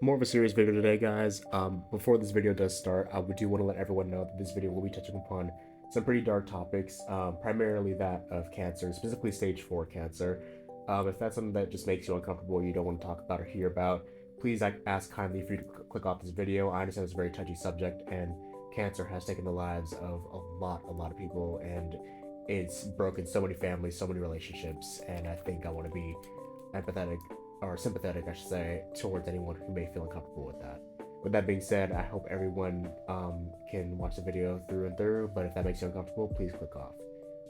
More of a serious video today, guys. Before this video does start, I do want to let everyone know that this video will be touching upon some pretty dark topics, primarily that of cancer, specifically stage 4 cancer. If that's something that just makes you uncomfortable, you don't want to talk about or hear about, please ask kindly for you to click off this video. I understand it's a very touchy subject, and cancer has taken the lives of a lot of people, and it's broken so many families, so many relationships, and I think I want to be empathetic or sympathetic, I should say, towards anyone who may feel uncomfortable with that. With that being said, I hope everyone can watch the video through and through, but if that makes you uncomfortable, please click off.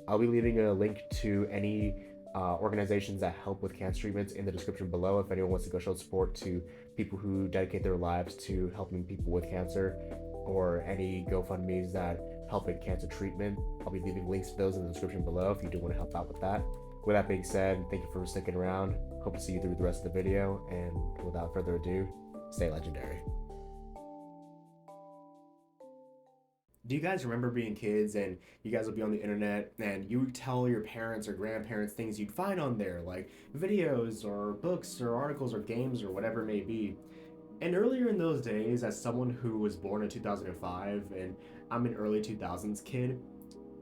I'll be leaving a link to any organizations that help with cancer treatments in the description below if anyone wants to go show support to people who dedicate their lives to helping people with cancer, or any GoFundMes that help in cancer treatment. I'll be leaving links to those in the description below if you do want to help out with that. With that being said, thank you for sticking around. Hope to see you through the rest of the video, and without further ado, stay legendary. Do you guys remember being kids and you guys would be on the internet and you would tell your parents or grandparents things you'd find on there, like videos or books or articles or games or whatever it may be? And earlier in those days, as someone who was born in 2005 and I'm an early 2000s kid,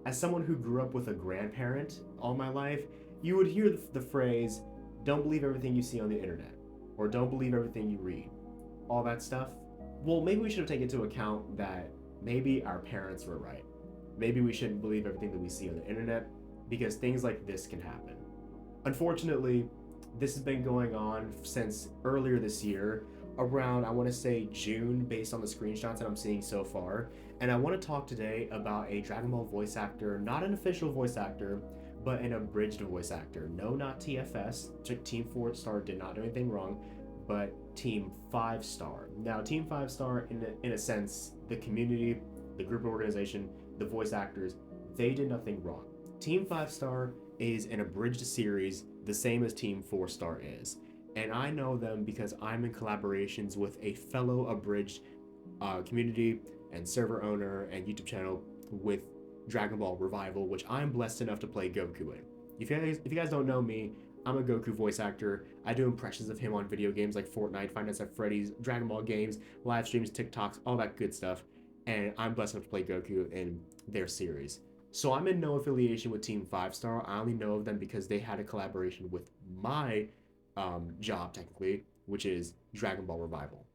as someone who grew up with a grandparent all my life, you would hear the phrase, "Don't believe everything you see on the internet," or "Don't believe everything you read." All that stuff. Well, maybe we should have taken into account that maybe our parents were right. Maybe we shouldn't believe everything that we see on the internet, because things like this can happen. Unfortunately, this has been going on since earlier this year, around, I want to say, June, based on the screenshots that I'm seeing so far. And I want to talk today about a Dragon Ball voice actor, not an official voice actor, but an abridged voice actor. No, not TFS. Team 4 did not do anything wrong, but Team FiveStar. Now, Team FiveStar, in a sense, the community, the group organization, the voice actors, they did nothing wrong. Team FiveStar is an abridged series, the same as Team 4-Star is. And I know them because I'm in collaborations with a fellow abridged community and server owner and YouTube channel with Dragon Ball Revival, which I'm blessed enough to play Goku in. If you guys don't know me, I'm a Goku voice actor. I do impressions of him on video games like Fortnite, Five Nights at Freddy's, Dragon Ball games, live streams, TikToks, all that good stuff. And I'm blessed enough to play Goku in their series. So I'm in no affiliation with Team FiveStar. I only know of them because they had a collaboration with my job, technically, which is Dragon Ball Revival.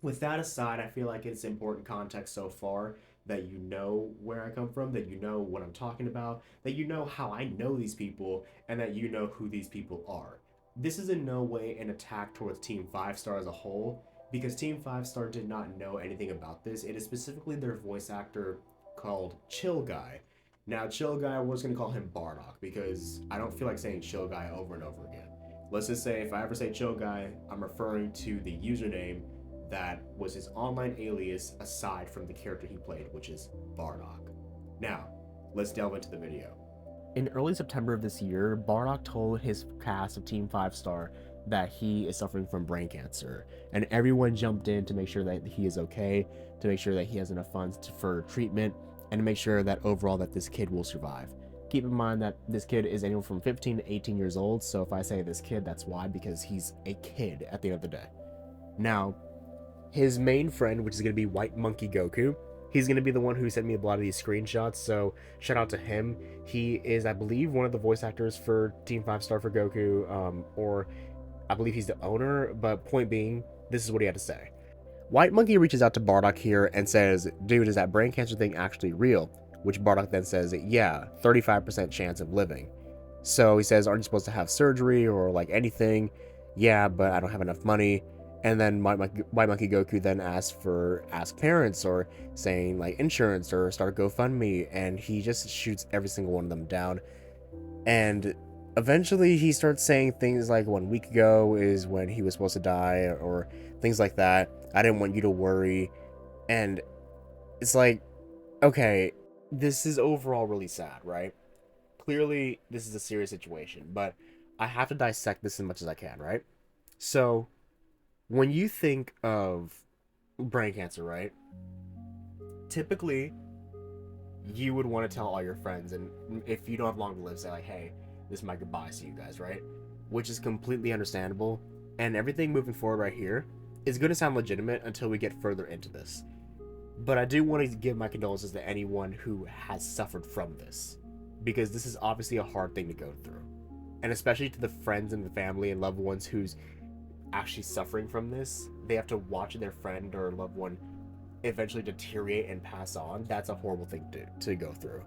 With that aside, I feel like it's important context so far that you know where I come from, that you know what I'm talking about, that you know how I know these people, and that you know who these people are. This is in no way an attack towards Team FiveStar as a whole, because Team FiveStar did not know anything about this. It is specifically their voice actor called Chill Guy. Now, Chill Guy, I was going to call him Bardock, because I don't feel like saying Chill Guy over and over again. Let's just say if I ever say Chill Guy, I'm referring to the username that was his online alias aside from the character he played, which is Bardock. Now, let's delve into the video. In early September of this year, Bardock told his cast of Team FiveStar that he is suffering from brain cancer, and everyone jumped in to make sure that he is okay, to make sure that he has enough funds for treatment, and to make sure that overall that this kid will survive. Keep in mind that this kid is anywhere from 15 to 18 years old, so if I say this kid, that's why, because he's a kid at the end of the day. Now, his main friend, which is going to be White Monkey Goku, he's going to be the one who sent me a lot of these screenshots, so shout out to him. He is, I believe, one of the voice actors for Team FiveStar for Goku, or I believe he's the owner, but point being, this is what he had to say. White Monkey reaches out to Bardock here and says, "Dude, is that brain cancer thing actually real?" Which Bardock then says, "Yeah, 35% chance of living." So he says, "Aren't you supposed to have surgery or like anything?" "Yeah, but I don't have enough money." And then White Monkey Goku then ask parents, or saying like insurance, or start a GoFundMe, and he just shoots every single one of them down. And eventually he starts saying things like 1 week ago is when he was supposed to die, or things like that. "I didn't want you to worry." And it's like, okay, this is overall really sad, right? Clearly this is a serious situation, but I have to dissect this as much as I can, right? So when you think of brain cancer, right, typically you would want to tell all your friends, and if you don't have long to live, say like, "Hey, this is my goodbyes to you guys," right? Which is completely understandable. And everything moving forward right here, is going to sound legitimate until we get further into this. But I do want to give my condolences to anyone who has suffered from this, because this is obviously a hard thing to go through. And especially to the friends and the family and loved ones who's actually suffering from this, they have to watch their friend or loved one eventually deteriorate and pass on. That's a horrible thing to go through.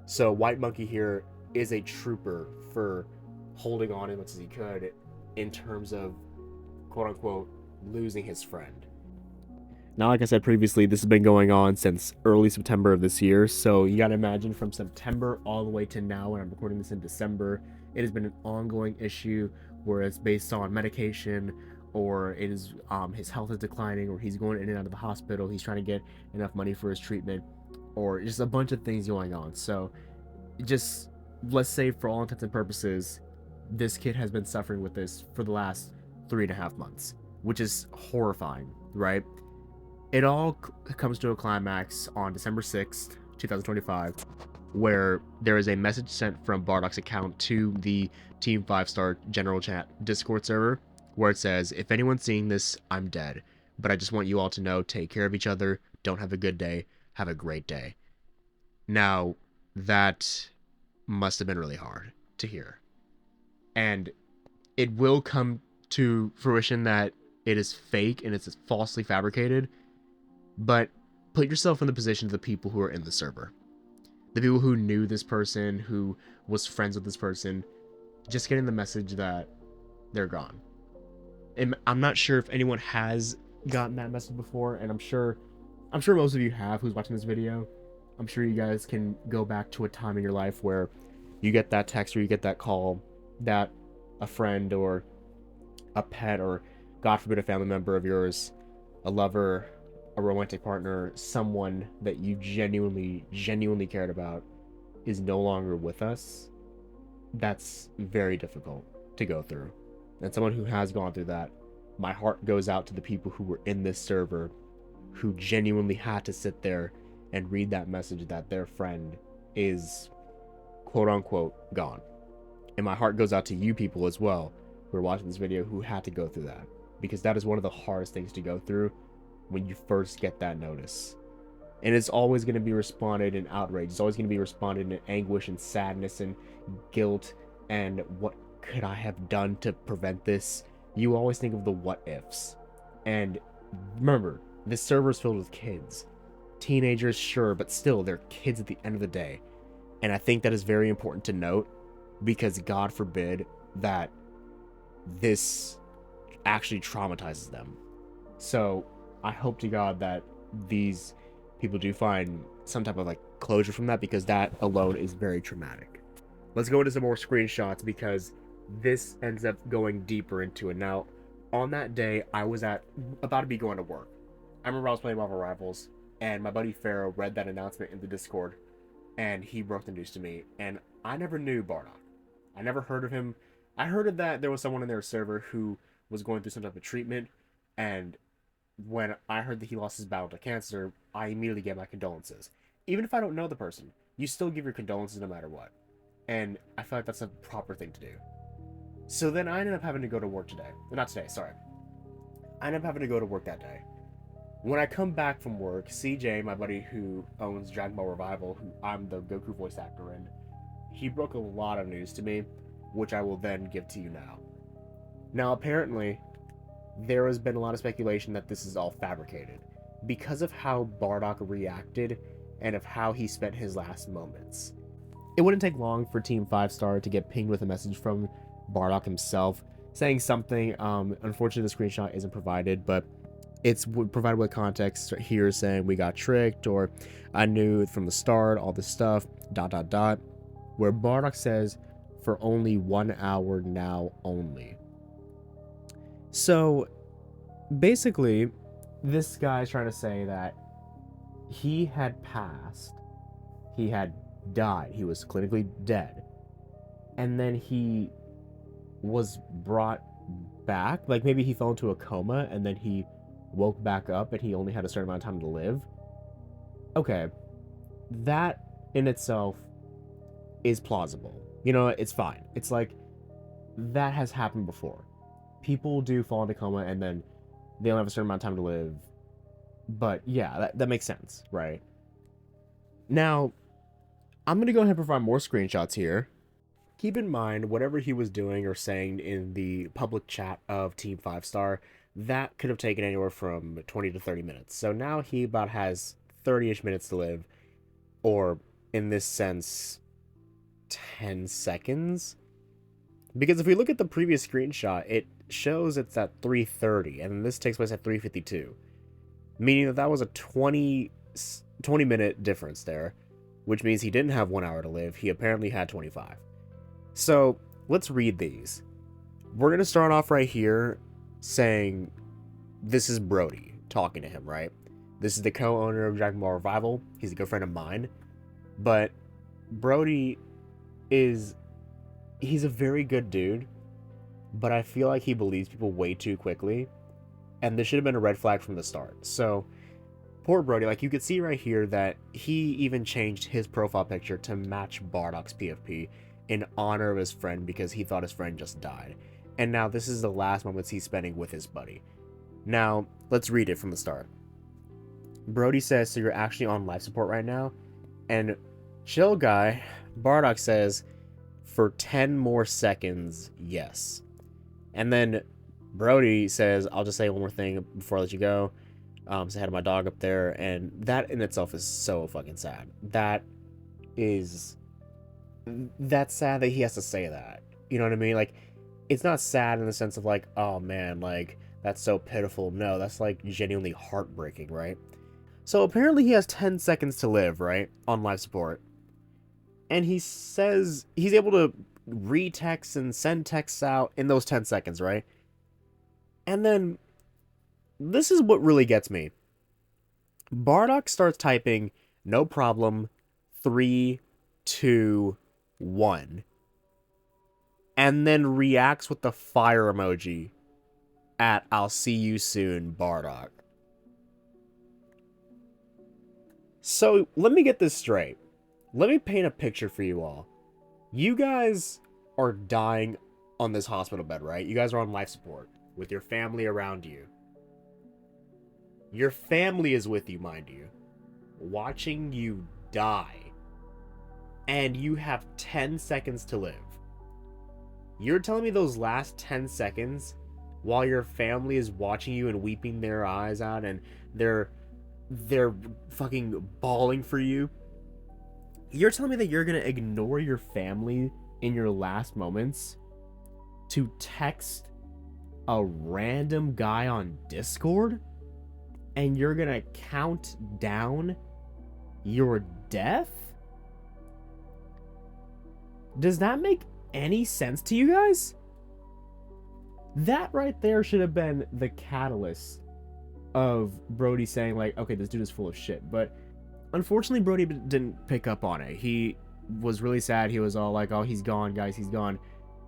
So White Monkey here is a trooper for holding on as much as he could in terms of, quote unquote, losing his friend. Now, like I said previously, this has been going on since early September of this year. So you got to imagine from September all the way to now, and I'm recording this in December, it has been an ongoing issue where it's based on medication, or it is his health is declining, or he's going in and out of the hospital, he's trying to get enough money for his treatment, or just a bunch of things going on. So just, let's say for all intents and purposes, this kid has been suffering with this for the last 3.5 months, which is horrifying, right? It all comes to a climax on December 6th, 2025, where there is a message sent from Bardock's account to the Team FiveStar general chat Discord server, where it says, "If anyone's seeing this, I'm dead. But I just want you all to know, take care of each other, don't have a good day, have a great day." Now, that must have been really hard to hear. And it will come to fruition that it is fake and it's falsely fabricated, but put yourself in the position of the people who are in the server. The people who knew this person, who was friends with this person, just getting the message that they're gone. And I'm not sure if anyone has gotten that message before, and I'm sure most of you have who's watching this video. I'm sure you guys can go back to a time in your life where you get that text or you get that call that a friend or a pet or, God forbid, a family member of yours, a lover, a romantic partner, someone that you genuinely cared about is no longer with us. That's very difficult to go through. And someone who has gone through that, my heart goes out to the people who were in this server who genuinely had to sit there and read that message that their friend is, quote unquote, gone. And my heart goes out to you people as well who are watching this video who had to go through that, because that is one of the hardest things to go through when you first get that notice. And it's always going to be responded in outrage. It's always going to be responded in anguish and sadness and guilt and what could I have done to prevent this? You always think of the what ifs. And remember, this server is filled with kids. Teenagers, sure, but still, they're kids at the end of the day. And I think that is very important to note, because God forbid that this actually traumatizes them. So I hope to God that these people do find some type of closure from that, because that alone is very traumatic. Let's go into some more screenshots, because this ends up going deeper into it. Now, on that day, I was about to be going to work. I remember I was playing Marvel Rivals, and my buddy Pharaoh read that announcement in the Discord, and he broke the news to me. And I never knew Bardock. I never heard of him. I heard that there was someone in their server who was going through some type of treatment, and when I heard that he lost his battle to cancer, I immediately gave my condolences. Even if I don't know the person, you still give your condolences no matter what. And I feel like that's a proper thing to do. So then I ended up having to go to work today. Not today, sorry. I ended up having to go to work that day. When I come back from work, CJ, my buddy who owns Dragon Ball Revival, who I'm the Goku voice actor in, he broke a lot of news to me, which I will then give to you now. Now, apparently, there has been a lot of speculation that this is all fabricated because of how Bardock reacted and of how he spent his last moments. It wouldn't take long for Team FiveStar to get pinged with a message from Bardock himself saying something. Unfortunately, the screenshot isn't provided, but it's provided with context here saying we got tricked, or I knew from the start, all this stuff, ... where Bardock says for only 1 hour now only. So basically, this guy's trying to say that he had passed, he had died, he was clinically dead, and then he was brought back. Like maybe he fell into a coma and then he woke back up and he only had a certain amount of time to live. Okay, that in itself is plausible. You know, it's fine. It's like, that has happened before. People do fall into coma and then They only have a certain amount of time to live. But yeah, that makes sense, right? Now, I'm going to go ahead and provide more screenshots here. Keep in mind, whatever he was doing or saying in the public chat of Team FiveStar, that could have taken anywhere from 20 to 30 minutes. So now he about has 30-ish minutes to live, or in this sense, 10 seconds. Because if we look at the previous screenshot, it shows it's at 3:30, and this takes place at 3:52. Meaning that was a 20-minute difference there, which means he didn't have 1 hour to live. He apparently had 25. So let's read these. We're going to start off right here saying this is Brody talking to him, right? This is the co-owner of Dragon Ball Revival. He's a good friend of mine. But Brody he's a very good dude, but I feel like he believes people way too quickly. And this should have been a red flag from the start. So, poor Brody, like you could see right here that he even changed his profile picture to match Bardock's PFP in honor of his friend because he thought his friend just died. And now this is the last moments he's spending with his buddy. Now, let's read it from the start. Brody says, so you're actually on life support right now? And chill guy, Bardock says, for 10 more seconds, yes. And then Brody says, I'll just say one more thing before I let you go. Say hi to my dog up there. And that in itself is so fucking sad. That's sad that he has to say that. You know what I mean? Like, it's not sad in the sense of like, oh man, like, that's so pitiful. No, that's like genuinely heartbreaking, right? So apparently he has 10 seconds to live, right? On life support. And he says he's able to retext and send texts out in those 10 seconds, right? And then this is what really gets me. Bardock starts typing, no problem, 3, 2, 1. And then reacts with the fire emoji at I'll see you soon, Bardock. So let me get this straight. Let me paint a picture for you all. You guys are dying on this hospital bed, right? You guys are on life support with your family around you. Your family is with you, mind you, watching you die. And you have 10 seconds to live. You're telling me those last 10 seconds, while your family is watching you and weeping their eyes out and they're fucking bawling for you, you're telling me that you're gonna ignore your family in your last moments to text a random guy on Discord? And you're gonna count down your death? Does that make any sense to you guys? That right there should have been the catalyst of Brody saying like, okay, this dude is full of shit. But unfortunately, Brody didn't pick up on it. He was really sad. He was all like, oh, he's gone, guys, he's gone.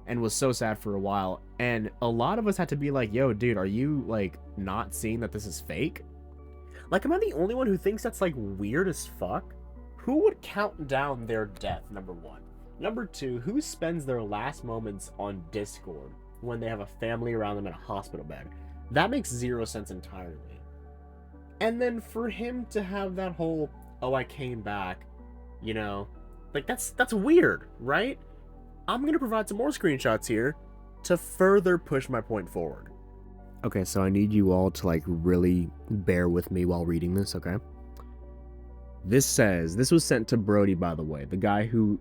And was so sad for a while. And a lot of us had to be like, yo, dude, are you like not seeing that this is fake? Like, am I the only one who thinks that's like weird as fuck? Who would count down their death, number one? Number two, who spends their last moments on Discord when they have a family around them in a hospital bed? That makes zero sense entirely. And then for him to have that whole, oh, I came back, you know, like that's weird, right? I'm going to provide some more screenshots here to further push my point forward. Okay, so I need you all to like really bear with me while reading this, okay? This says, this was sent to Brody, by the way, the guy who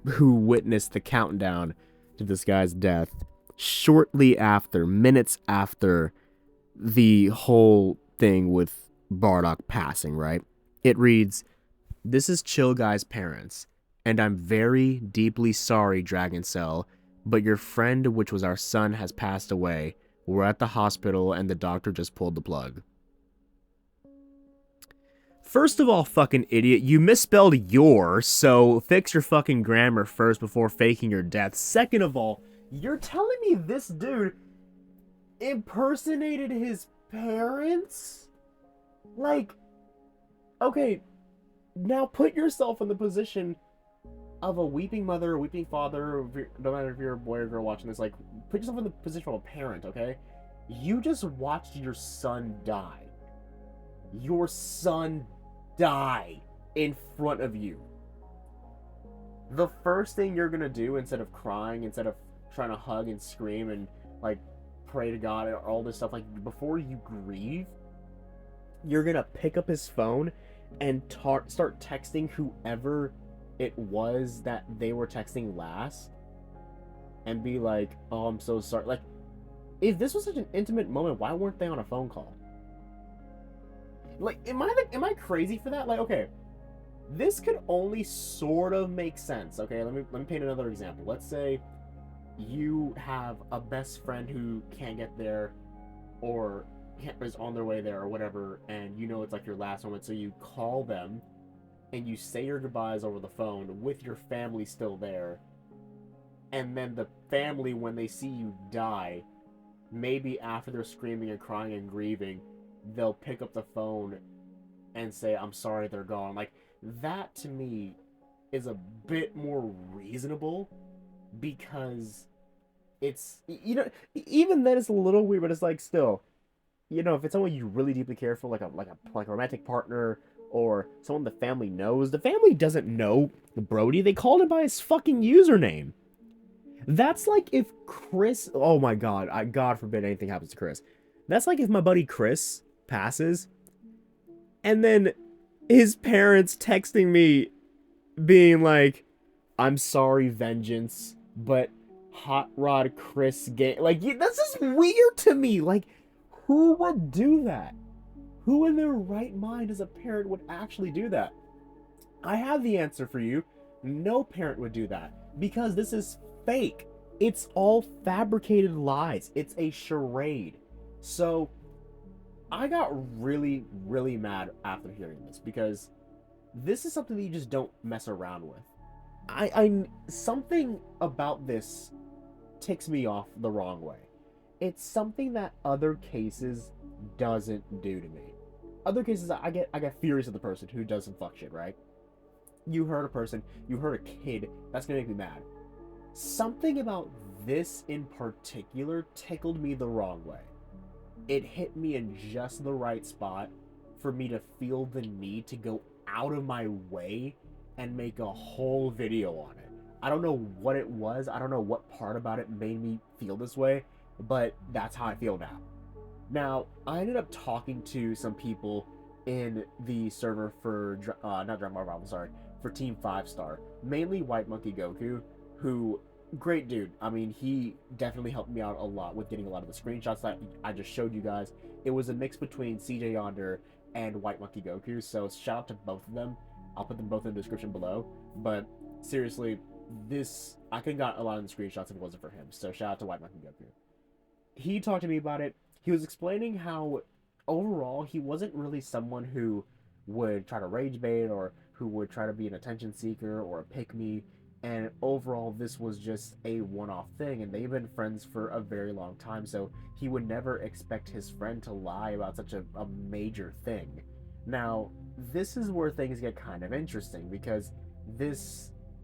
witnessed the countdown to this guy's death shortly after, minutes after the whole thing with Bardock passing, right? It reads, this is Chill Guy's parents, and I'm very deeply sorry, Dragon Cell, but your friend, which was our son, has passed away. We're at the hospital and the doctor just pulled the plug. First of all, fucking idiot, you misspelled your, so fix your fucking grammar first before faking your death. Second of all, you're telling me this dude impersonated his parents? Like, okay, now put yourself in the position of a weeping mother, a weeping father, no matter if you're a boy or girl watching this, like, put yourself in the position of a parent, okay? You just watched your son die. Your son die in front of you. The first thing you're gonna do, instead of crying, instead of trying to hug and scream and like pray to God and all this stuff, like before you grieve, you're gonna pick up his phone and start texting whoever it was that they were texting last and be like, oh, I'm so sorry. Like, if this was such an intimate moment, why weren't they on a phone call? Like, am I crazy for that? Like, okay, this could only sort of make sense. Okay, let me paint another example. Let's say you have a best friend who can't get there, or is on their way there or whatever, and you know it's like your last moment, so you call them and you say your goodbyes over the phone with your family still there, and then the family, when they see you die, maybe after they're screaming and crying and grieving, they'll pick up the phone and say, I'm sorry they're gone. Like, that to me is a bit more reasonable, because it's, you know, even then it's a little weird, but it's like, still, you know, if it's someone you really deeply care for, like a romantic partner, or someone the family knows, the family doesn't know Brody. They called him by his fucking username. That's like if Chris, oh my god, God forbid anything happens to Chris. That's like if my buddy Chris passes, and then his parents texting me being like, I'm sorry, Vengeance, but Hot Rod Chris game. Like, that's just weird to me. Like, who would do that? Who in their right mind as a parent would actually do that? I have the answer for you. No parent would do that, because this is fake. It's all fabricated lies. It's a charade. So I got really, really mad after hearing this, because this is something that you just don't mess around with. Something about this ticks me off the wrong way. It's something that other cases doesn't do to me. Other cases, I get furious at the person who does some fuck shit, right? You hurt a person, you hurt a kid, that's gonna make me mad. Something about this in particular tickled me the wrong way. It hit me in just the right spot for me to feel the need to go out of my way and make a whole video on it. I don't know what it was, I don't know what part about it made me feel this way, but that's how I feel now. Now, I ended up talking to some people in the server for, not dragonballz, I'm sorry, for Team FiveStar, mainly White Monkey Goku, who, great dude. I mean, he definitely helped me out a lot with getting a lot of the screenshots that I just showed you guys. It was a mix between CJ Yonder and White Monkey Goku, so shout out to both of them. I'll put them both in the description below, but seriously, I could have got a lot of the screenshots if it wasn't for him, so shout out to White Monkey Goku. He talked to me about it. He was explaining how overall he wasn't really someone who would try to rage bait, or who would try to be an attention seeker or a pick-me, and overall this was just a one-off thing, and they've been friends for a very long time, so he would never expect his friend to lie about such a major thing. Now, this is where things get kind of interesting, because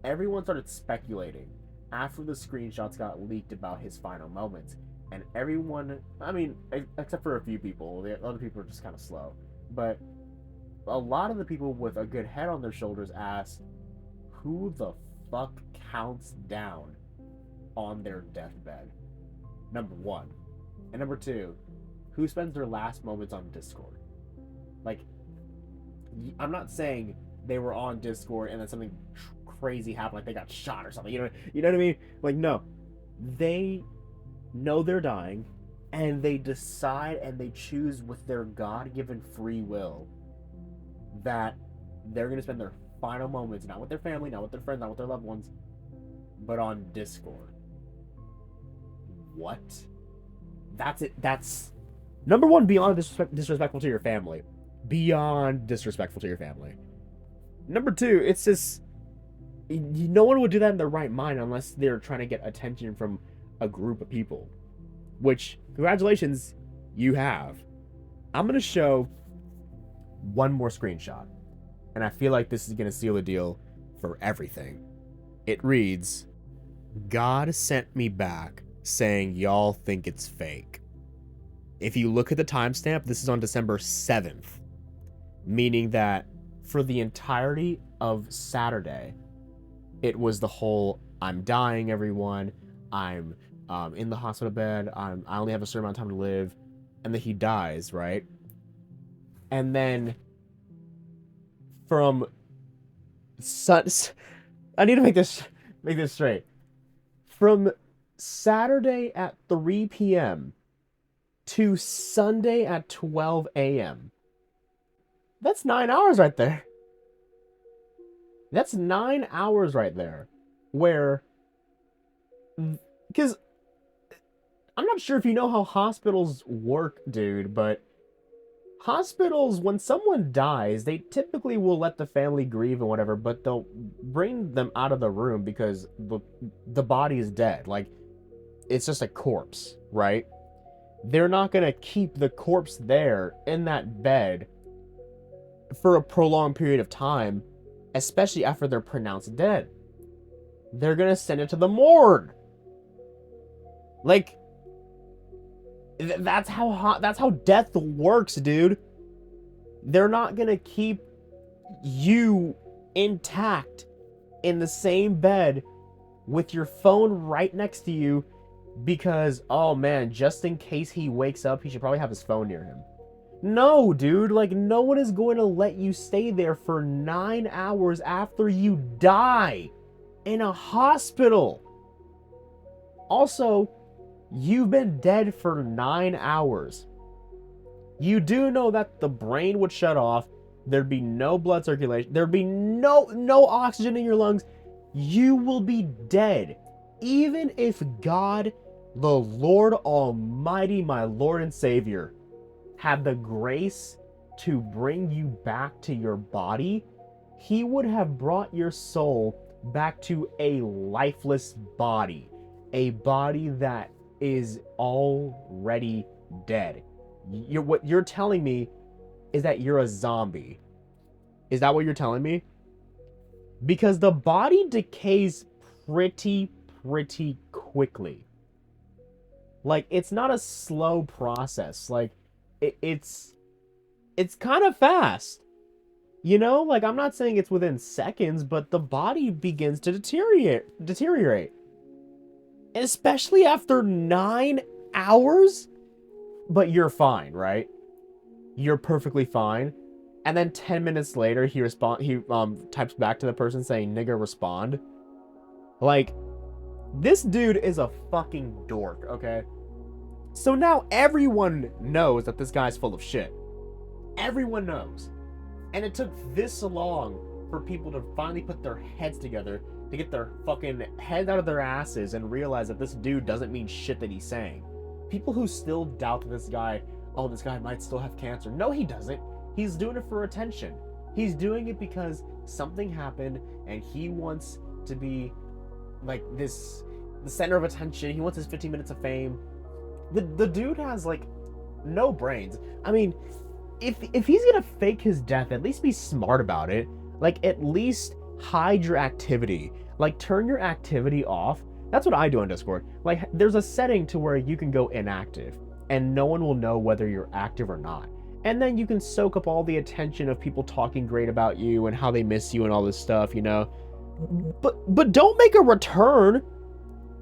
everyone started speculating after the screenshots got leaked about his final moments. And everyone, I mean, except for a few people, the other people are just kind of slow, but a lot of the people with a good head on their shoulders asked, who the fuck counts down on their deathbed? Number one. And number two, who spends their last moments on Discord? Like, I'm not saying they were on Discord and then something crazy happened, like they got shot or something, you know what I mean? Like, no. They know they're dying, and they decide and they choose with their God-given free will that they're going to spend their final moments, not with their family, not with their friends, not with their loved ones, but on Discord. What? That's it. That's, number one, beyond disrespectful to your family. Beyond disrespectful to your family. Number two, it's just, no one would do that in their right mind unless they're trying to get attention from a group of people, which, congratulations, you have. I'm going to show one more screenshot, and I feel like this is going to seal the deal for everything. It reads, God sent me back saying y'all think it's fake. If you look at the timestamp, this is on December 7th, meaning that for the entirety of Saturday, it was the whole, I'm dying, everyone. I'm in the hospital bed. I only have a certain amount of time to live. And then he dies, right? And then from I need to make this straight. From Saturday at 3 p.m. to Sunday at 12 a.m. That's 9 hours right there. That's 9 hours right there. Where, because I'm not sure if you know how hospitals work, dude, but hospitals, when someone dies, they typically will let the family grieve and whatever, but they'll bring them out of the room because the body is dead. Like, it's just a corpse, right? They're not going to keep the corpse there in that bed for a prolonged period of time, especially after they're pronounced dead. They're going to send it to the morgue. Like, that's how death works, dude. They're not going to keep you intact in the same bed with your phone right next to you because, oh man, just in case he wakes up, he should probably have his phone near him. No, dude, like, no one is going to let you stay there for 9 hours after you die in a hospital. Also, you've been dead for 9 hours. You do know that the brain would shut off, there'd be no blood circulation, there'd be no oxygen in your lungs. You will be dead. Even if God, the Lord Almighty, my Lord and Savior, had the grace to bring you back to your body, he would have brought your soul back to a lifeless body. A body that is already dead. What you're telling me is that you're a zombie. Is that what you're telling me? Because the body decays pretty quickly. Like, it's not a slow process. Like, it's kind of fast. You know, like, I'm not saying it's within seconds, but the body begins to deteriorate. Especially after 9 hours. But you're fine, right? You're perfectly fine. And then 10 minutes later, he types back to the person saying, "Nigga, respond." Like, this dude is a fucking dork, okay? So now everyone knows that this guy's full of shit. Everyone knows. And it took this long for people to finally put their heads together to get their fucking heads out of their asses and realize that this dude doesn't mean shit that he's saying. People who still doubt that this guy might still have cancer. No, he doesn't. He's doing it for attention. He's doing it because something happened and he wants to be like the center of attention. He wants his 15 minutes of fame. The dude has like no brains. I mean, if he's gonna fake his death, at least be smart about it. Like, at least hide your activity. Like, turn your activity off. That's what I do on Discord. Like, there's a setting to where you can go inactive and no one will know whether you're active or not. And then you can soak up all the attention of people talking great about you and how they miss you and all this stuff, you know? But don't make a return.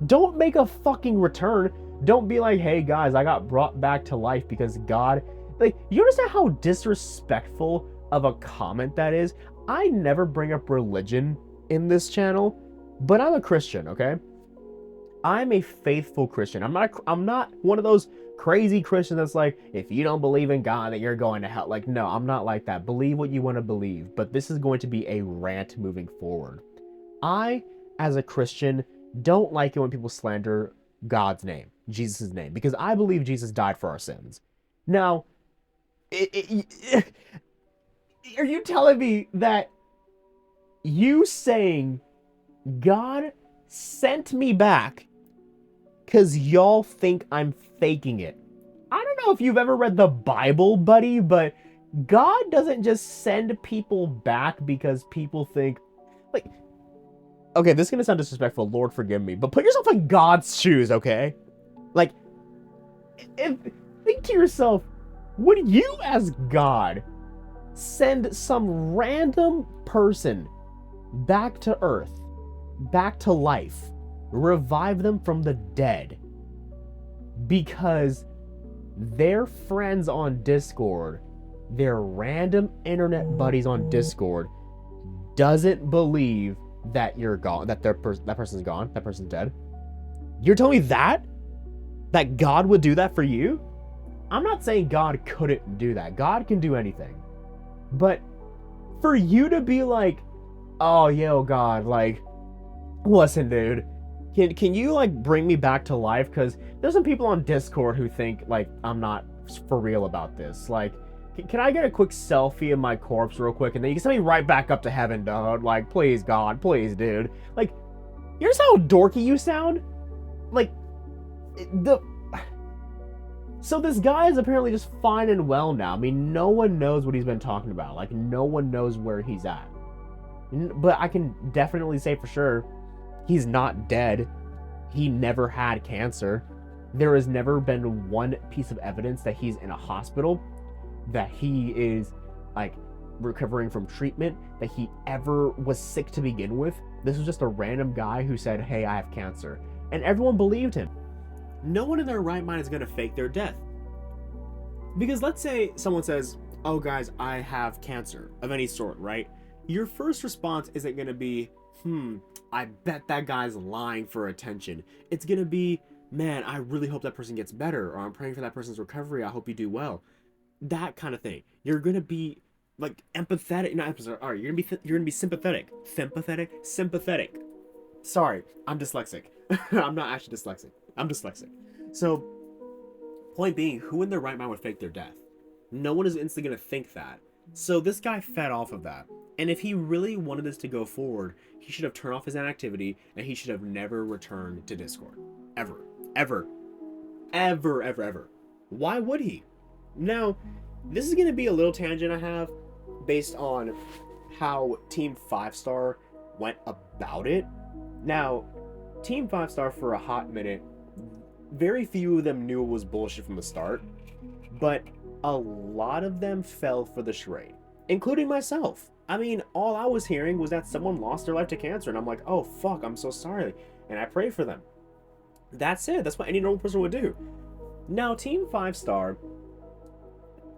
Don't make a fucking return. Don't be like, "Hey guys, I got brought back to life because God..." Like, you understand how disrespectful of a comment that is? I never bring up religion in this channel, but I'm a Christian, okay? I'm a faithful Christian. I'm not one of those crazy Christians that's like, if you don't believe in God, that you're going to hell. Like, no, I'm not like that. Believe what you want to believe, but this is going to be a rant moving forward. I, as a Christian, don't like it when people slander God's name, Jesus' name, because I believe Jesus died for our sins. Now, are you telling me that you saying God sent me back because y'all think I'm faking it? I don't know if you've ever read the Bible, buddy, but God doesn't just send people back because people think, like, okay, this is gonna sound disrespectful, Lord forgive me, but put yourself in God's shoes, okay? Like, if think to yourself, would you as God send some random person back to Earth, back to life, revive them from the dead because their friends on Discord, their random internet buddies on Discord, doesn't believe that you're gone, that that person's gone, that person's dead? You're telling me that God would do that for you? I'm not saying God couldn't do that. God can do anything. But for you to be like, oh, yo, God, like, listen, dude, can you, like, bring me back to life? Because there's some people on Discord who think, like, I'm not for real about this. Like, can I get a quick selfie of my corpse real quick? And then you can send me right back up to heaven, dog. Like, please, God, please, dude. Like, here's how dorky you sound. Like, So this guy is apparently just fine and well now. I mean, no one knows what he's been talking about. Like, no one knows where he's at. But I can definitely say for sure, he's not dead. He never had cancer. There has never been one piece of evidence that he's in a hospital, that he is, like, recovering from treatment, that he ever was sick to begin with. This was just a random guy who said, hey, I have cancer. And everyone believed him. No one in their right mind is going to fake their death. Because let's say someone says, oh guys, I have cancer of any sort, right? Your first response isn't going to be, I bet that guy's lying for attention. It's going to be, man, I really hope that person gets better, or I'm praying for that person's recovery. I hope you do well. That kind of thing. You're going to be like empathetic, not empathetic. All right, you're going to be sympathetic. Sympathetic. Sorry, I'm dyslexic. I'm not actually dyslexic. I'm dyslexic. So, point being, who in their right mind would fake their death? No one is instantly going to think that. So this guy fed off of that. And if he really wanted this to go forward, he should have turned off his inactivity, and he should have never returned to Discord. Ever. Why would he? Now, this is going to be a little tangent I have based on how Team FiveStar went about it. Now, Team FiveStar for a hot minute, very few of them knew it was bullshit from the start, but a lot of them fell for the charade, including myself. I mean, all I was hearing was that someone lost their life to cancer, and I'm like, oh fuck, I'm so sorry, and I pray for them. That's it. That's what any normal person would do. Now, Team FiveStar,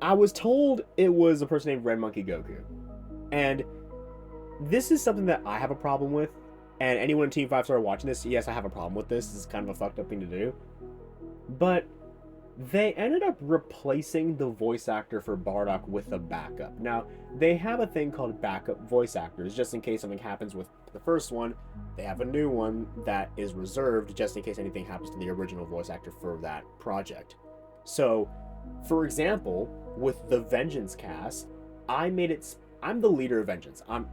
I was told it was a person named Red Monkey Goku, and this is something that I have a problem with. And anyone in Team FiveStar watching this, yes, I have a problem with this. This is kind of a fucked up thing to do. But they ended up replacing the voice actor for Bardock with a backup. Now, they have a thing called backup voice actors, just in case something happens with the first one. They have a new one that is reserved just in case anything happens to the original voice actor for that project. So, for example, with the Vengeance cast, I'm the leader of Vengeance. I'm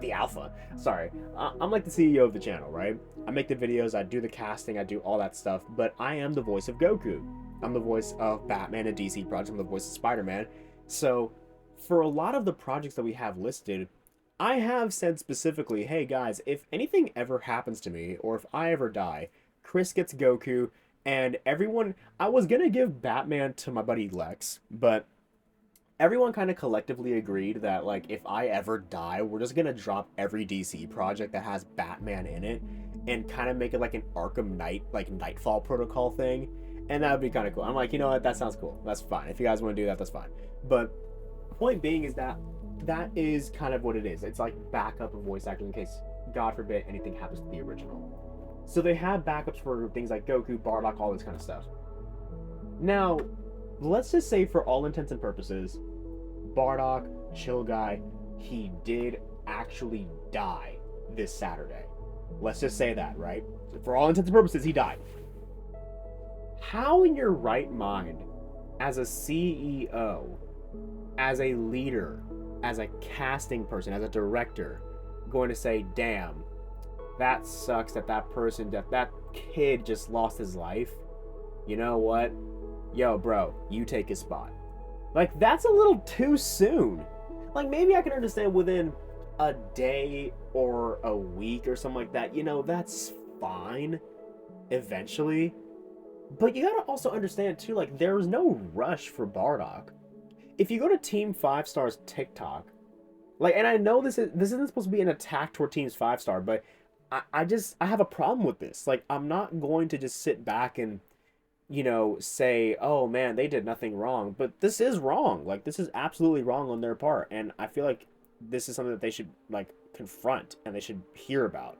the alpha. Sorry. I'm like the CEO of the channel, right? I make the videos, I do the casting, I do all that stuff, but I am the voice of Goku. I'm the voice of Batman and DC projects, I'm the voice of Spider-Man. So, for a lot of the projects that we have listed, I have said specifically, hey guys, if anything ever happens to me, or if I ever die, Chris gets Goku, and everyone... I was gonna give Batman to my buddy Lex, but everyone kind of collectively agreed that, like, if I ever die, we're just gonna drop every DC project that has Batman in it and kind of make it like an Arkham Knight, like Nightfall Protocol thing, and that would be kind of cool. I'm like, you know what, that sounds cool. That's fine. If you guys want to do that, that's fine. But point being is that that is kind of what it is. It's like backup of voice actors in case, God forbid, anything happens to the original. So they have backups for things like Goku, Bardock, all this kind of stuff. Now, let's just say for all intents and purposes, Bardock, chill guy, he did actually die this Saturday. Let's just say that, right? For all intents and purposes, he died. How in your right mind, as a CEO, as a leader, as a casting person, as a director, going to say, damn, that sucks that that kid just lost his life? You know what? Yo, bro, you take his spot. Like, that's a little too soon. Like, maybe I can understand within a day or a week or something like that. You know, that's fine eventually. But you gotta also understand too, like there was no rush for Bardock. If you go to Team Five Star's TikTok, like, and I know this isn't supposed to be an attack toward Team's Five Star, but I have a problem with this. Like, I'm not going to just sit back and say, oh man, they did nothing wrong. But this is wrong. Like, this is absolutely wrong on their part. And I feel like this is something that they should, like, confront and they should hear about.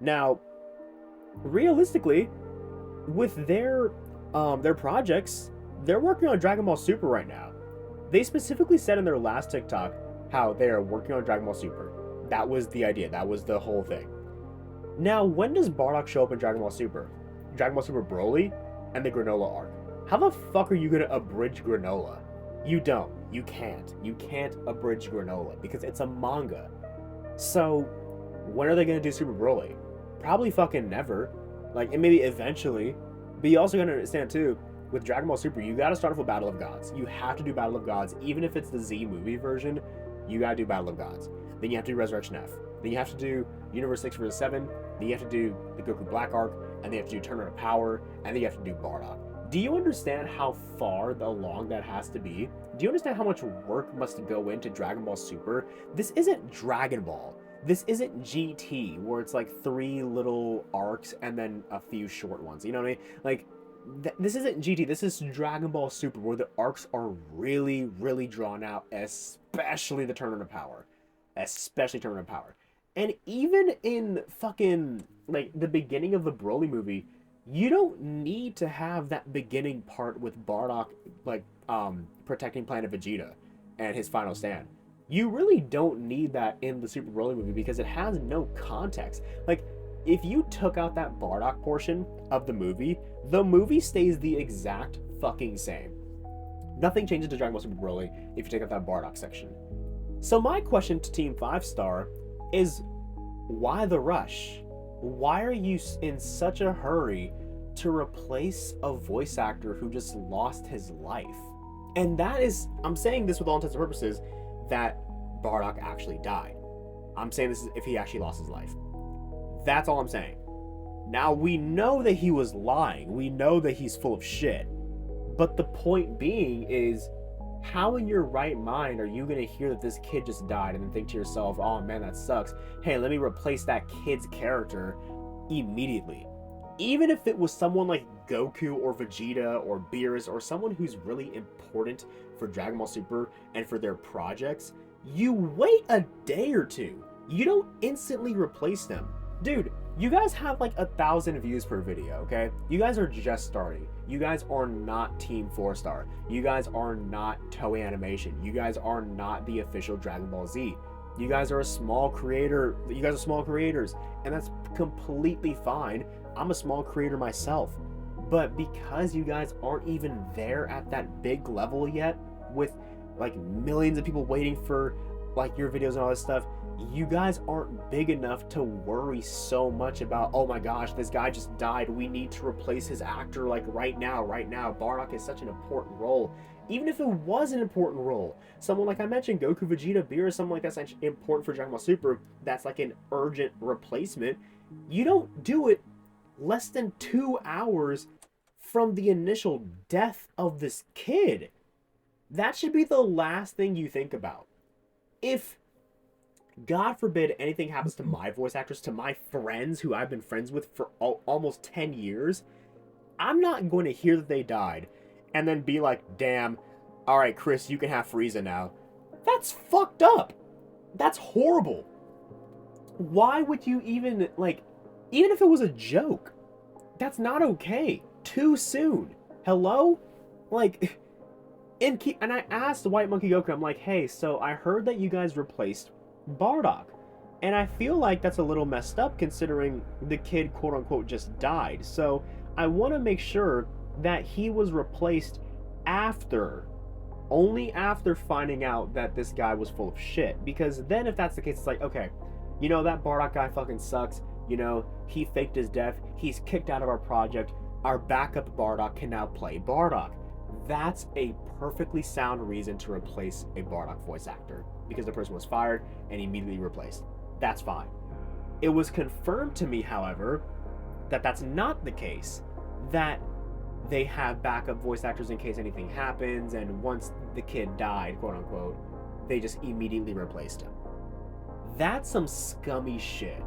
Now, realistically, with their projects, they're working on Dragon Ball Super right now. They specifically said in their last TikTok how they are working on Dragon Ball Super. That was the idea. That was the whole thing. Now, when does Bardock show up in Dragon Ball Super? Dragon Ball Super Broly and the Granola arc. How the fuck are you gonna abridge Granola? You don't. You can't. You can't abridge Granola because it's a manga. So, when are they gonna do Super Broly? Probably fucking never. Like, and maybe eventually. But you also gotta understand too, with Dragon Ball Super, you gotta start off with Battle of Gods. You have to do Battle of Gods, even if it's the Z movie version. You gotta do Battle of Gods. Then you have to do Resurrection F. Then you have to do Universe 6 vs 7. Then you have to do the Goku Black arc. And then you have to do Tournament of Power. And then you have to do Bardock. Do you understand how far along that has to be? Do you understand how much work must go into Dragon Ball Super? This isn't Dragon Ball. This isn't GT, where it's like 3 little arcs and then a few short ones. You know what I mean? Like, this isn't GT. This is Dragon Ball Super, where the arcs are really, really drawn out, especially the Tournament of Power. Especially Tournament of Power. And even in fucking, like, the beginning of the Broly movie, you don't need to have that beginning part with Bardock, like, protecting Planet Vegeta and his final stand. You really don't need that in the Super Broly movie because it has no context. Like, if you took out that Bardock portion of the movie stays the exact fucking same. Nothing changes to Dragon Ball Super Broly if you take out that Bardock section. So my question to Team 5-Star is, why the rush? Why are you in such a hurry to replace a voice actor who just lost his life? And that is, I'm saying this with all intents and purposes, that Bardock actually died. I'm saying this is if he actually lost his life. That's all I'm saying. Now, we know that he was lying. We know that he's full of shit. But the point being is, how in your right mind are you going to hear that this kid just died and then think to yourself, oh man, that sucks. Hey, let me replace that kid's character immediately. Even if it was someone like Goku or Vegeta or Beerus or someone who's really important for Dragon Ball Super and for their projects, you wait a day or two. You don't instantly replace them. Dude, you guys have like 1,000 views per video, okay? You guys are just starting. You guys are not Team 4-Star. You guys are not Toei Animation. You guys are not the official Dragon Ball Z. You guys are a small creator. You guys are small creators, and that's completely fine. I'm a small creator myself. But because you guys aren't even there at that big level yet, with like millions of people waiting for like your videos and all this stuff, you guys aren't big enough to worry so much about, oh my gosh, this guy just died, we need to replace his actor like right now. Bardock is such an important role. Even if it was an important role, someone like I mentioned, Goku, Vegeta, Beerus, someone like that's important for Dragon Ball Super, that's like an urgent replacement, you don't do it less than 2 hours from the initial death of this kid. That should be the last thing you think about. If, God forbid, anything happens to my voice actors, to my friends who I've been friends with for almost 10 years, I'm not going to hear that they died and then be like, damn, all right, Chris, you can have Frieza now. That's fucked up. That's horrible. Why would you even, like, even if it was a joke, that's not okay. Too soon. Hello? Like, and I asked White Monkey Goku, I'm like, hey, so I heard that you guys replaced Bardock. And I feel like that's a little messed up considering the kid, quote unquote, just died. So I want to make sure that he was replaced only after finding out that this guy was full of shit. Because then if that's the case, it's like, okay, you know, that Bardock guy fucking sucks. You know, he faked his death. He's kicked out of our project. Our backup Bardock can now play Bardock. That's a perfectly sound reason to replace a Bardock voice actor, because the person was fired and immediately replaced. That's fine. It was confirmed to me, however, that that's not the case. That they have backup voice actors in case anything happens, and once the kid died, quote unquote, they just immediately replaced him. That's some scummy shit.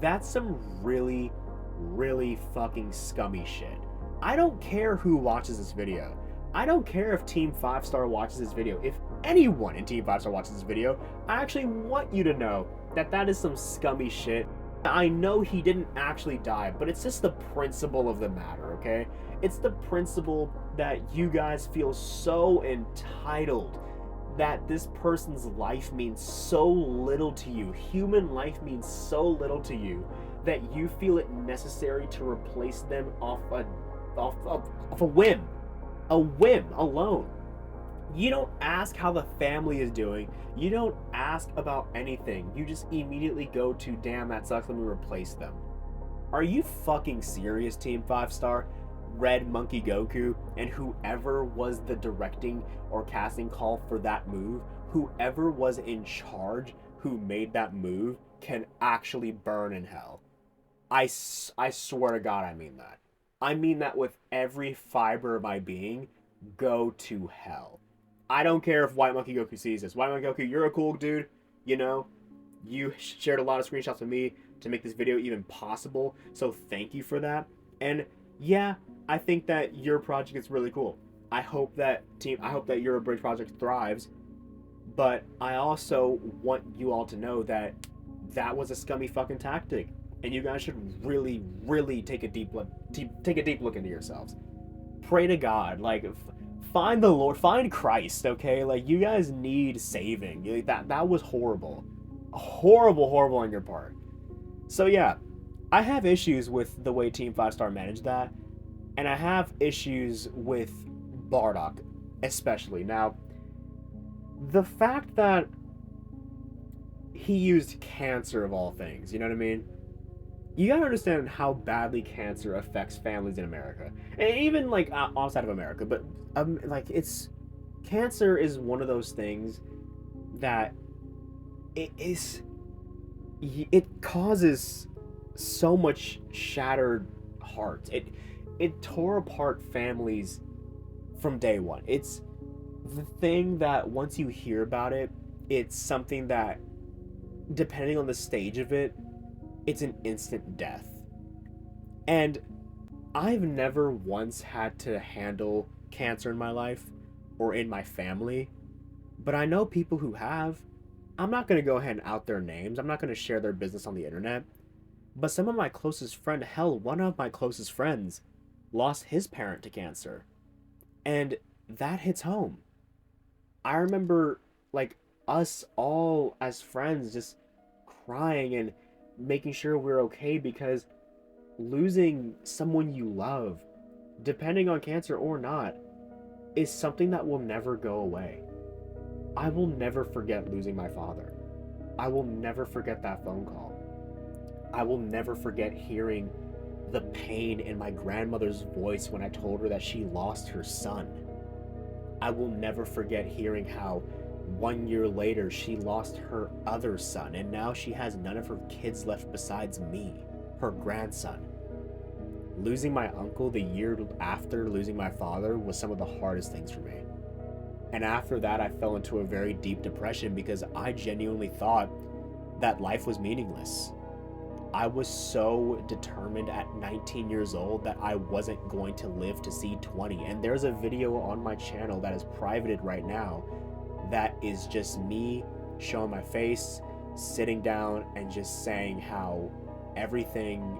That's some really, really fucking scummy shit. I don't care who watches this video. I don't care if Team FiveStar watches this video. If anyone in Team FiveStar watches this video, I actually want you to know that that is some scummy shit. I know he didn't actually die, but it's just the principle of the matter, okay? It's the principle that you guys feel so entitled that this person's life means so little to you. Human life means so little to you that you feel it necessary to replace them off a whim. A whim alone. You don't ask how the family is doing. You don't ask about anything. You just immediately go to, damn, that sucks, let me replace them. Are you fucking serious, Team FiveStar? Red Monkey Goku, and whoever was the directing or casting call for that move, whoever was in charge who made that move can actually burn in hell. I swear to God I mean that. I mean that with every fiber of my being. Go to hell. I don't care if White Monkey Goku sees this. White Monkey Goku, you're a cool dude. You know, you shared a lot of screenshots with me to make this video even possible. So thank you for that. And yeah, I think that your project is really cool. I hope that your Bridge project thrives. But I also want you all to know that that was a scummy fucking tactic. And you guys should really, really take a deep look into yourselves. Pray to God, like, find the Lord, find Christ, okay? Like, you guys need saving. That was horrible. Horrible on your part. So yeah, I have issues with the way Team FiveStar managed that, and I have issues with Bardock, especially. Now, the fact that he used cancer of all things, you know what I mean? You gotta understand how badly cancer affects families in America, and even like outside of America. But like, cancer is one of those things that it causes so much shattered hearts. It tore apart families from day one. It's the thing that once you hear about it, it's something that, depending on the stage of it, it's an instant death. And I've never once had to handle cancer in my life or in my family, but I know people who have. I'm not going to go ahead and out their names. I'm not going to share their business on the internet. But some of my closest friends, hell, one of my closest friends lost his parent to cancer. And that hits home. I remember, like, us all as friends just crying and making sure we're okay, because losing someone you love, depending on cancer or not, is something that will never go away. I will never forget losing my father. I will never forget that phone call. I will never forget hearing the pain in my grandmother's voice when I told her that she lost her son. I will never forget hearing how 1 year later she lost her other son, and now she has none of her kids left besides me, her grandson. Losing my uncle the year after losing my father was some of the hardest things for me. And after that, I fell into a very deep depression because I genuinely thought that life was meaningless. I was so determined at 19 years old that I wasn't going to live to see 20. And there's a video on my channel that is privated right now that is just me showing my face, sitting down, and just saying how everything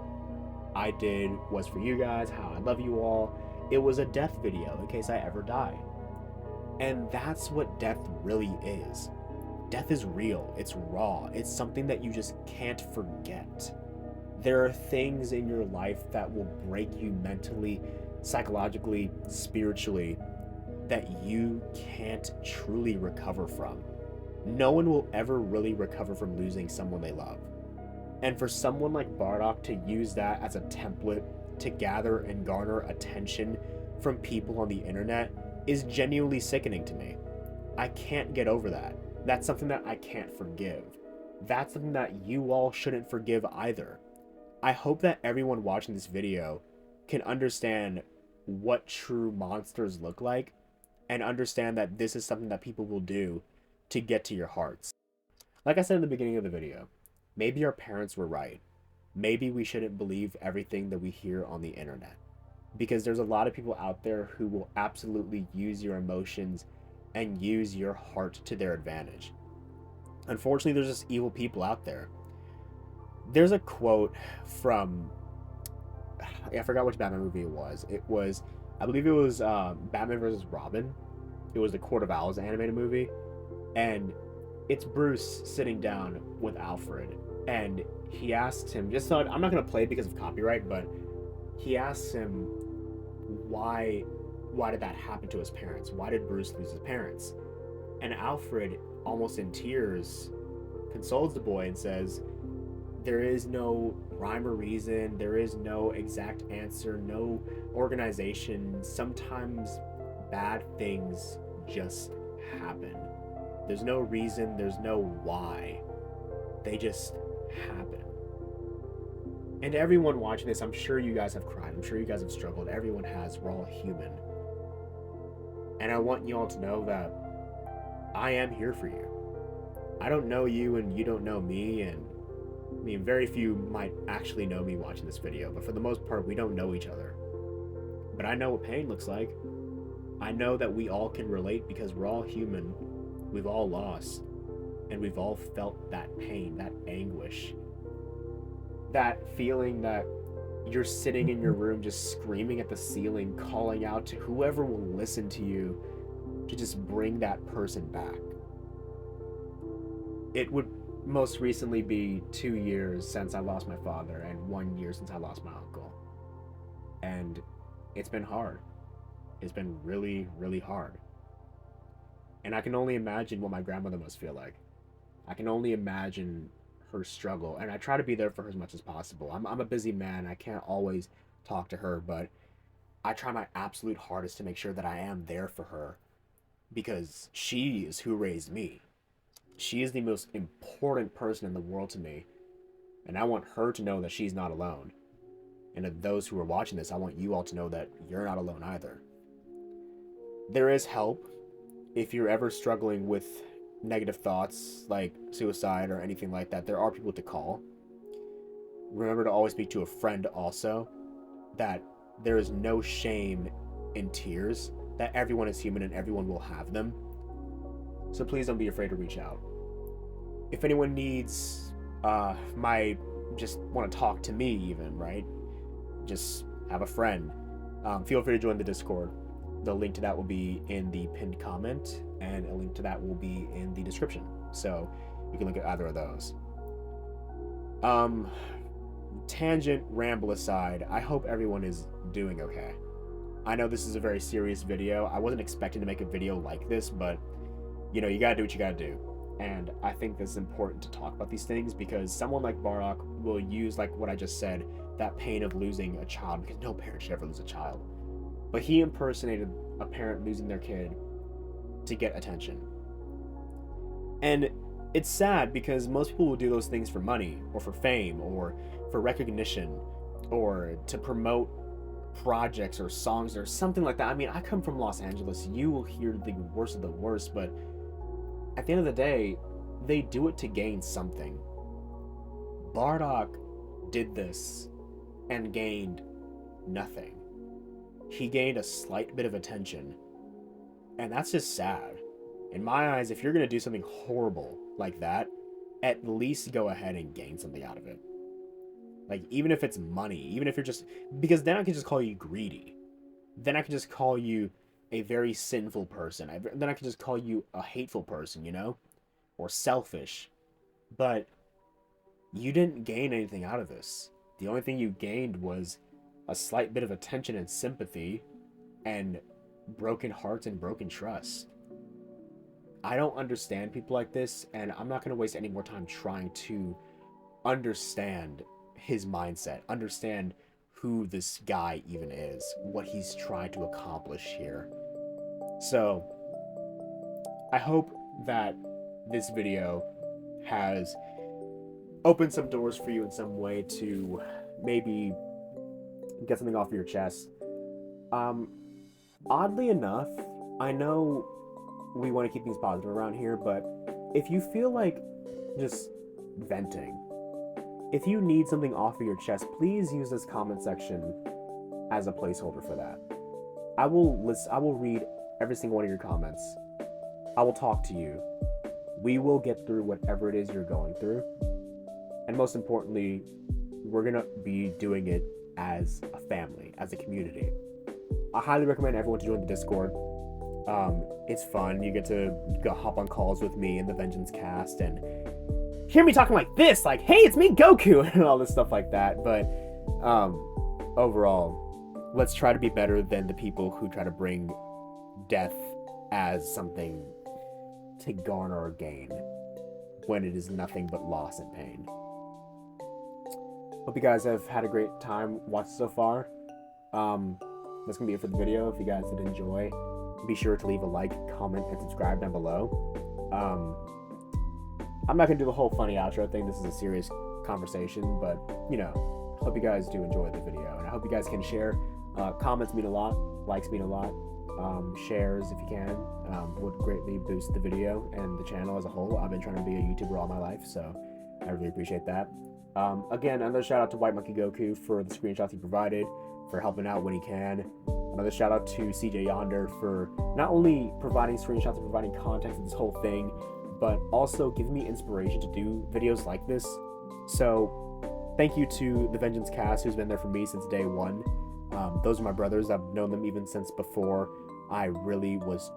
I did was for you guys, how I love you all. It was a death video in case I ever die. And that's what death really is. Death is real, it's raw, it's something that you just can't forget. There are things in your life that will break you mentally, psychologically, spiritually, that you can't truly recover from. No one will ever really recover from losing someone they love. And for someone like Bardock to use that as a template to gather and garner attention from people on the internet is genuinely sickening to me. I can't get over that. That's something that I can't forgive. That's something that you all shouldn't forgive either. I hope that everyone watching this video can understand what true monsters look like and understand that this is something that people will do to get to your hearts. Like I said in the beginning of the video, maybe our parents were right. Maybe we shouldn't believe everything that we hear on the internet. Because there's a lot of people out there who will absolutely use your emotions and use your heart to their advantage. Unfortunately, there's just evil people out there. There's a quote from, I forgot which Batman movie it was. I believe it was Batman versus Robin. It was the Court of Owls animated movie. And it's Bruce sitting down with Alfred. And he asks him, just so I'm not going to play it because of copyright, but he asks him why did that happen to his parents? Why did Bruce lose his parents? And Alfred, almost in tears, consoles the boy and says, there is no rhyme or reason, there is no exact answer, no organization. Sometimes bad things just happen. There's no reason, there's no why. They just happen. And everyone watching this, I'm sure you guys have cried. I'm sure you guys have struggled. Everyone has. We're all human. And I want you all to know that I am here for you. I don't know you and you don't know me. And I mean, very few might actually know me watching this video. But for the most part, we don't know each other. But I know what pain looks like. I know that we all can relate because we're all human. We've all lost. And we've all felt that pain, that anguish. That feeling that you're sitting in your room just screaming at the ceiling, calling out to whoever will listen to you to just bring that person back. It would most recently be 2 years since I lost my father and 1 year since I lost my uncle. And it's been hard. It's been really, really hard. And I can only imagine what my grandmother must feel like. I can only imagine her struggle, and I try to be there for her as much as possible. I'm a busy man. I can't always talk to her, but I try my absolute hardest to make sure that I am there for her because she is who raised me. She is the most important person in the world to me, and I want her to know that she's not alone. And to those who are watching this, I want you all to know that you're not alone either. There is help if you're ever struggling with negative thoughts like suicide or anything like that. There are people to call. Remember to always speak to a friend also, that there is no shame in tears, that everyone is human and everyone will have them. So please don't be afraid to reach out. If anyone needs just want to talk to me even, right? Just have a friend. Feel free to join the Discord. The link to that will be in the pinned comment, and a link to that will be in the description. So you can look at either of those. Tangent ramble aside, I hope everyone is doing okay. I know this is a very serious video. I wasn't expecting to make a video like this, but you know, you gotta do what you gotta do. And I think it's important to talk about these things because someone like Bardock will use, like what I just said, that pain of losing a child, because no parent should ever lose a child. But he impersonated a parent losing their kid to get attention. And it's sad because most people will do those things for money or for fame or for recognition or to promote projects or songs or something like that. I mean, I come from Los Angeles. You will hear the worst of the worst, but at the end of the day, they do it to gain something. Bardock did this and gained nothing. He gained a slight bit of attention, and that's just sad. In my eyes, if you're going to do something horrible like that, at least go ahead and gain something out of it. Like, even if it's money, even if you're just... Because then I can just call you greedy. Then I can just call you a very sinful person. Then I can just call you a hateful person, you know? Or selfish. But you didn't gain anything out of this. The only thing you gained was a slight bit of attention and sympathy and broken hearts and broken trust. I don't understand people like this, and I'm not going to waste any more time trying to understand his mindset, understand who this guy even is, what he's trying to accomplish here. So I hope that this video has opened some doors for you in some way to maybe get something off your chest. Um, Oddly enough, I know we want to keep things positive around here, but if you feel like just venting, if you need something off of your chest, please use this comment section as a placeholder for that. I will read every single one of your comments. I will talk to you. We will get through whatever it is you're going through. And most importantly, we're going to be doing it as a family, as a community. I highly recommend everyone to join the Discord. It's fun. You get to go hop on calls with me and the Vengeance cast and hear me talking like this, like, hey, it's me, Goku, and all this stuff like that. But overall, let's try to be better than the people who try to bring death as something to garner or gain when it is nothing but loss and pain. Hope you guys have had a great time watching so far. That's gonna be it for the video. If you guys did enjoy, be sure to leave a like, comment, and subscribe down below. I'm not gonna do the whole funny outro thing. This is a serious conversation, but you know, hope you guys do enjoy the video, and I hope you guys can share. Comments mean a lot, likes mean a lot. Shares, if you can, would greatly boost the video and the channel as a whole. I've been trying to be a YouTuber all my life, so I really appreciate that. Again, another shout out to White Monkey Goku for the screenshots he provided, for helping out when he can. Another shout out to CJ Yonder for not only providing screenshots and providing context of this whole thing, but also giving me inspiration to do videos like this. So thank you to the Vengeance cast, who's been there for me since day one. Those are my brothers. I've known them even since before I really was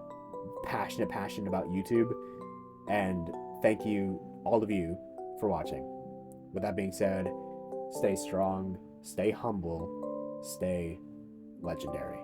passionate about YouTube. And thank you, all of you, for watching. With that being said, stay strong, stay humble, stay legendary.